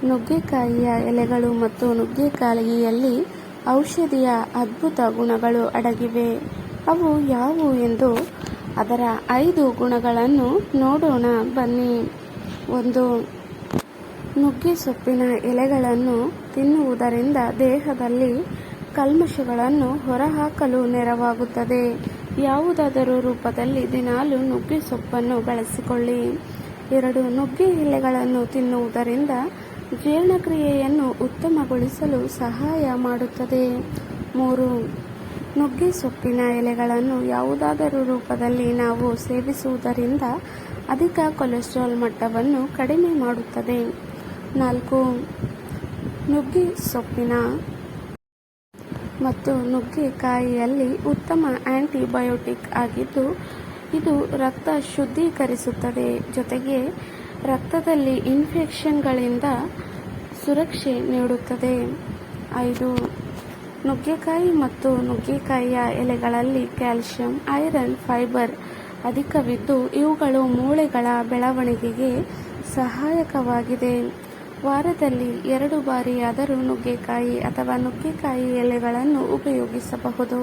ನುಗ್ಗೆಕಾಯಿಯ ಎಲೆಗಳು ಮತ್ತು ನುಗ್ಗೆಕಾಯಿಯಲ್ಲಿ ಔಷಧಿಯ ಅದ್ಭುತ ಗುಣಗಳು ಅಡಗಿವೆ. ಅವು ಯಾವುವು ಎಂದು ಅದರ 5 ಗುಣಗಳನ್ನು ನೋಡೋಣ ಬನ್ನಿ. 1. ನುಗ್ಗೆ ಸೊಪ್ಪಿನ ಎಲೆಗಳನ್ನು ತಿನ್ನುವುದರಿಂದ ದೇಹದಲ್ಲಿ ಕಲ್ಮಶಗಳನ್ನು ಹೊರಹಾಕಲು ನೆರವಾಗುತ್ತದೆ. ಯಾವುದಾದರೂ ರೂಪದಲ್ಲಿ ದಿನಾಲೂ ನುಗ್ಗೆ ಸೊಪ್ಪನ್ನು ಬಳಸಿಕೊಳ್ಳಿ. 2. ನುಗ್ಗೆ ಎಲೆಗಳನ್ನು ತಿನ್ನುವುದರಿಂದ ಜೀರ್ಣಕ್ರಿಯೆಯನ್ನು ಉತ್ತಮಗೊಳಿಸಲು ಸಹಾಯ ಮಾಡುತ್ತದೆ. 3. ನುಗ್ಗೆ ಸೊಪ್ಪಿನ ಎಲೆಗಳನ್ನು ಯಾವುದಾದರೂ ರೂಪದಲ್ಲಿ ನಾವು ಸೇವಿಸುವುದರಿಂದ ಅಧಿಕ ಕೊಲೆಸ್ಟ್ರಾಲ್ ಮಟ್ಟವನ್ನು ಕಡಿಮೆ ಮಾಡುತ್ತದೆ. 4. ನುಗ್ಗೆ ಸೊಪ್ಪಿನ ಮತ್ತು ನುಗ್ಗೆಕಾಯಿಯಲ್ಲಿ ಉತ್ತಮ ಆಂಟಿಬಯೋಟಿಕ್ ಆಗಿದ್ದು ಇದು ರಕ್ತ ಶುದ್ಧೀಕರಿಸುತ್ತದೆ, ಜೊತೆಗೆ ರಕ್ತದಲ್ಲಿ ಇನ್ಫೆಕ್ಷನ್ಗಳಿಂದ ಸುರಕ್ಷೆ ನೀಡುತ್ತದೆ. 5. ನುಗ್ಗೆಕಾಯಿ ಮತ್ತು ನುಗ್ಗೆಕಾಯಿಯ ಎಲೆಗಳಲ್ಲಿ ಕ್ಯಾಲ್ಸಿಯಂ, ಐರನ್, ಫೈಬರ್ ಅಧಿಕವಿದ್ದು ಇವುಗಳು ಮೂಳೆಗಳ ಬೆಳವಣಿಗೆಗೆ ಸಹಾಯಕವಾಗಿದೆ. ವಾರದಲ್ಲಿ 2 ಬಾರಿಯಾದರೂ ನುಗ್ಗೆಕಾಯಿ ಅಥವಾ ನುಗ್ಗೆಕಾಯಿ ಎಲೆಗಳನ್ನು ಉಪಯೋಗಿಸಬಹುದು.